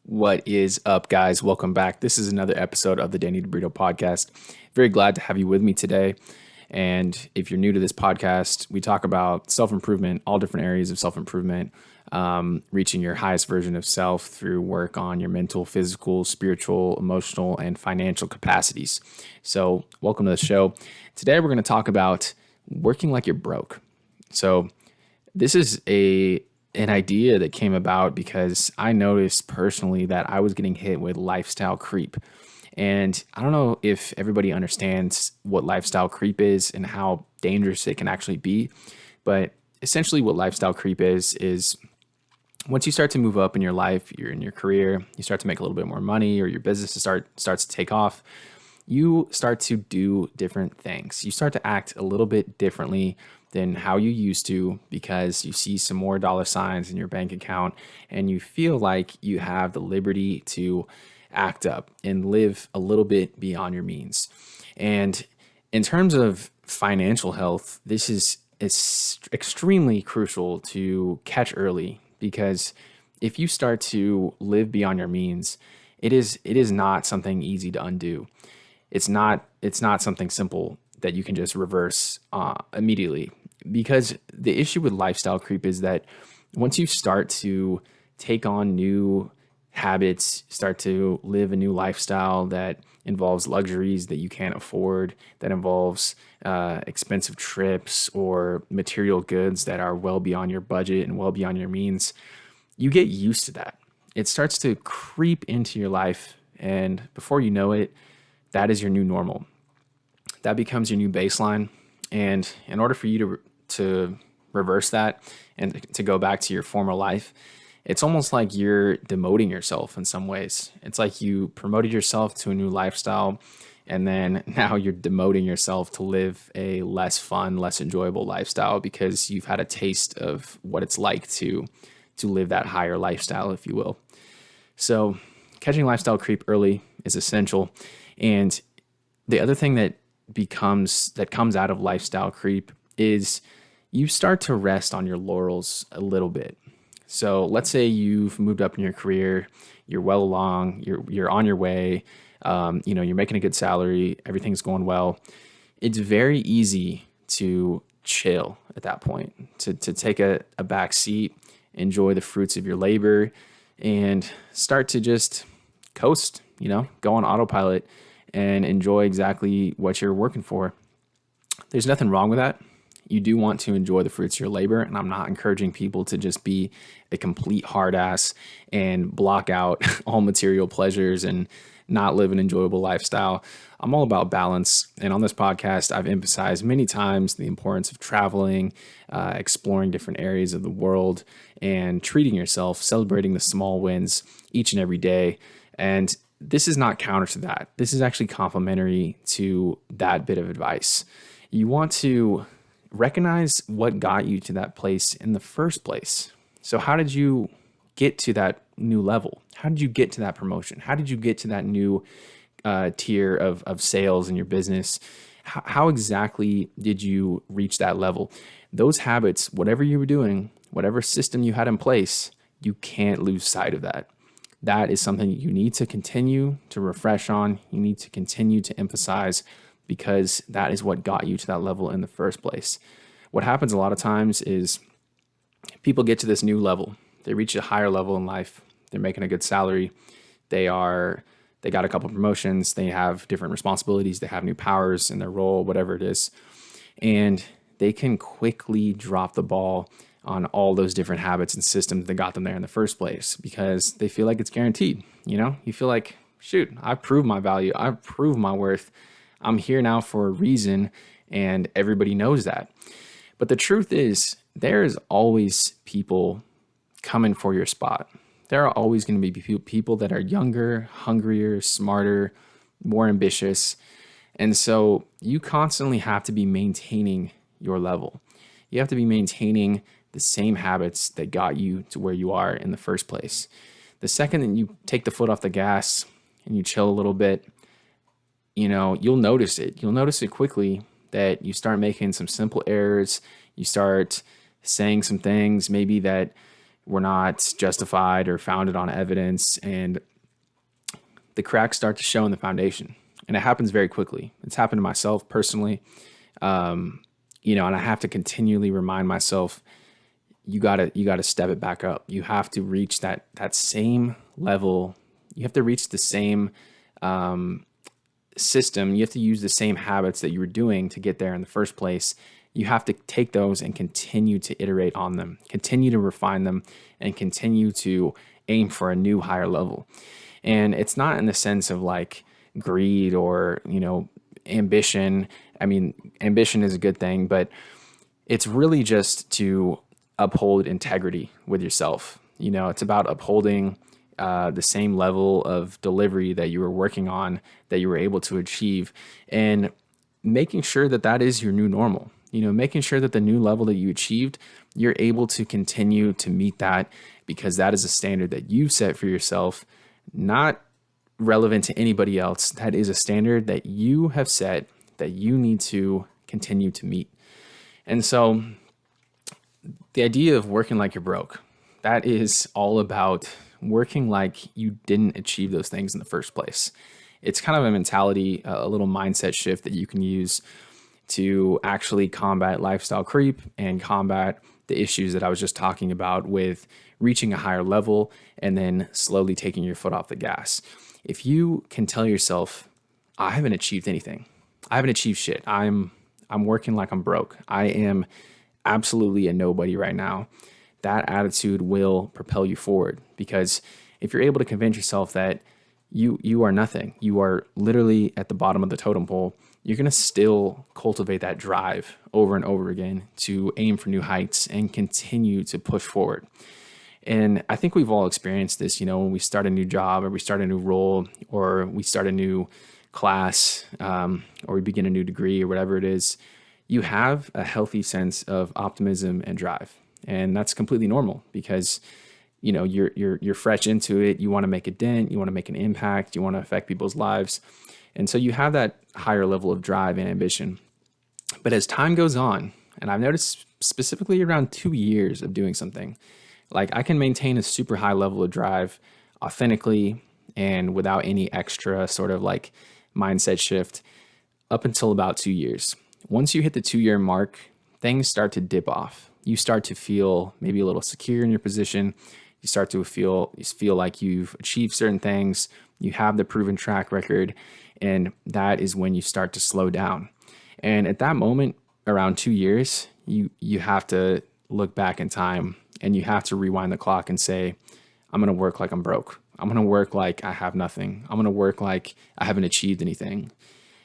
What is up, guys? Welcome back. This is another episode of the Danny DeBrito podcast. Very glad to have you with me today. And if you're new to this podcast, we talk about self-improvement, all different areas of self-improvement, reaching your highest version of self through work on your mental, physical, spiritual, emotional, and financial capacities. So welcome to the show. Today, we're going to talk about working like you're broke. So this is an idea that came about because I noticed personally that I was getting hit with lifestyle creep. And I don't know if everybody understands what lifestyle creep is and how dangerous it can actually be. But essentially what lifestyle creep is once you start to move up in your life, you're in your career, you start to make a little bit more money or your business starts to take off, you start to do different things. You start to act a little bit differently than how you used to because you see some more dollar signs in your bank account and you feel like you have the liberty to act up and live a little bit beyond your means. And in terms of financial health, this is extremely crucial to catch early because if you start to live beyond your means, it is not something easy to undo. It's not something simple that you can just reverse immediately. Because the issue with lifestyle creep is that once you start to take on new habits, start to live a new lifestyle that involves luxuries that you can't afford, that involves expensive trips or material goods that are well beyond your budget and well beyond your means, you get used to that. It starts to creep into your life, and before you know it, that is your new normal. That becomes your new baseline. And in order for you to reverse that and to go back to your former life, it's almost like you're demoting yourself in some ways. It's like you promoted yourself to a new lifestyle, and then now you're demoting yourself to live a less fun, less enjoyable lifestyle because you've had a taste of what it's like to live that higher lifestyle, if you will. So catching lifestyle creep early is essential. And the other thing that comes out of lifestyle creep is you start to rest on your laurels a little bit. So let's say you've moved up in your career, you're well along, you're on your way, you're making a good salary, everything's going well. It's very easy to chill at that point, to take a back seat, enjoy the fruits of your labor, and start to just coast, go on autopilot and enjoy exactly what you're working for. There's nothing wrong with that. You do want to enjoy the fruits of your labor, and I'm not encouraging people to just be a complete hard ass and block out all material pleasures and not live an enjoyable lifestyle. I'm all about balance, and on this podcast, I've emphasized many times the importance of traveling, exploring different areas of the world, and treating yourself, celebrating the small wins each and every day. And this is not counter to that. This is actually complementary to that bit of advice. You want to recognize what got you to that place in the first place. So how did you get to that new level? How did you get to that promotion? How did you get to that new tier of sales in your business? How exactly did you reach that level? Those habits, whatever you were doing, whatever system you had in place, you can't lose sight of that. That is something you need to continue to refresh on. You need to continue to emphasize because that is what got you to that level in the first place. What happens a lot of times is people get to this new level. They reach a higher level in life. They're making a good salary. They got a couple promotions. They have different responsibilities. They have new powers in their role, whatever it is. And they can quickly drop the ball on all those different habits and systems that got them there in the first place because they feel like it's guaranteed. You feel like, shoot, I've proved my value. I've proved my worth. I'm here now for a reason, and everybody knows that. But the truth is, there is always people coming for your spot. There are always going to be people that are younger, hungrier, smarter, more ambitious. And so you constantly have to be maintaining your level. You have to be maintaining the same habits that got you to where you are in the first place. The second that you take the foot off the gas and you chill a little bit, you'll notice it. You'll notice it quickly that you start making some simple errors. You start saying some things maybe that were not justified or founded on evidence, and the cracks start to show in the foundation. And it happens very quickly. It's happened to myself personally. And I have to continually remind myself, you gotta step it back up. You have to reach that same level. You have to reach the same system. You have to use the same habits that you were doing to get there in the first place. You have to take those and continue to iterate on them, continue to refine them, and continue to aim for a new higher level. And it's not in the sense of like greed or, ambition. I mean, ambition is a good thing, but it's really just to uphold integrity with yourself. It's about upholding the same level of delivery that you were working on, that you were able to achieve, and making sure that that is your new normal. Making sure that the new level that you achieved, you're able to continue to meet that, because that is a standard that you set for yourself, not relevant to anybody else. That is a standard that you have set that you need to continue to meet. And so the idea of working like you're broke, that is all about working like you didn't achieve those things in the first place. It's kind of a mentality, a little mindset shift that you can use to actually combat lifestyle creep and combat the issues that I was just talking about with reaching a higher level and then slowly taking your foot off the gas. If you can tell yourself, I haven't achieved anything. I haven't achieved shit. I'm working like I'm broke. I am absolutely a nobody right now. That attitude will propel you forward, because if you're able to convince yourself that you are nothing, you are literally at the bottom of the totem pole, you're going to still cultivate that drive over and over again to aim for new heights and continue to push forward. And I think we've all experienced this, when we start a new job or we start a new role or we start a new class or we begin a new degree or whatever it is, you have a healthy sense of optimism and drive. And that's completely normal, because you're fresh into it. You want to make a dent, you want to make an impact, you want to affect people's lives. And so you have that higher level of drive and ambition. But as time goes on, and I've noticed specifically around 2 years of doing something, like I can maintain a super high level of drive authentically and without any extra sort of like mindset shift up until about 2 years. Once you hit the 2 year mark, things start to dip off. You start to feel maybe a little secure in your position. You start to feel like you've achieved certain things. You have the proven track record, and that is when you start to slow down. And at that moment, around 2 years, you have to look back in time and you have to rewind the clock and say, I'm going to work like I'm broke. I'm going to work like I have nothing. I'm going to work like I haven't achieved anything.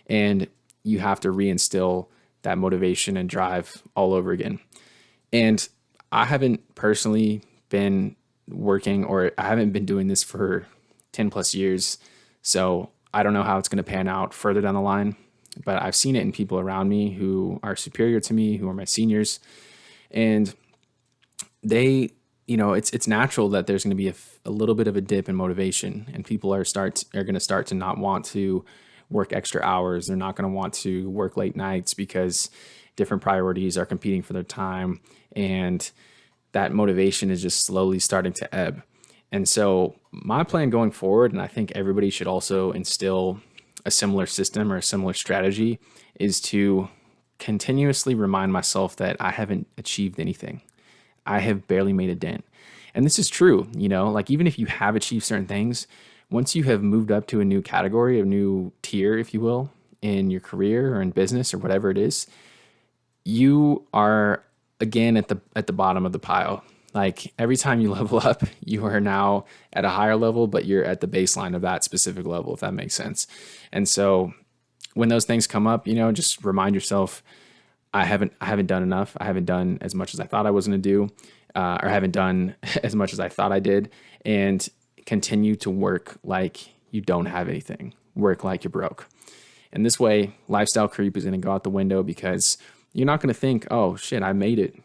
And you have to reinstill that motivation and drive all over again. And I haven't personally been working, or I haven't been doing this for 10 plus years. So I don't know how it's going to pan out further down the line, but I've seen it in people around me who are superior to me, who are my seniors. And they, it's natural that there's going to be a little bit of a dip in motivation, and people are going to start to not want to work extra hours. They're not going to want to work late nights because different priorities are competing for their time. And that motivation is just slowly starting to ebb. And so my plan going forward, and I think everybody should also instill a similar system or a similar strategy, is to continuously remind myself that I haven't achieved anything. I have barely made a dent. And this is true, like even if you have achieved certain things, once you have moved up to a new category, a new tier, if you will, in your career or in business or whatever it is, you are again at the bottom of the pile. Like every time you level up, you are now at a higher level, but you're at the baseline of that specific level, if that makes sense. And so when those things come up, just remind yourself, I haven't done enough. I haven't done as much as I thought I was going to do, or haven't done as much as I thought I did, and continue to work like you don't have anything. Work like you're broke. And this way, lifestyle creep is going to go out the window, because you're not going to think, oh shit, I made it.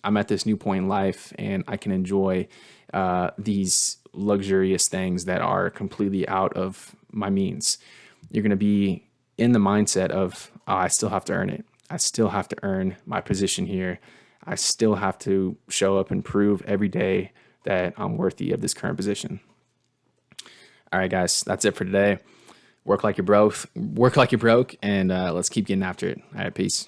I'm at this new point in life and I can enjoy these luxurious things that are completely out of my means. You're going to be in the mindset of, oh, I still have to earn it. I still have to earn my position here. I still have to show up and prove every day that I'm worthy of this current position. All right, guys, that's it for today. Work like you're broke, and let's keep getting after it. All right, peace.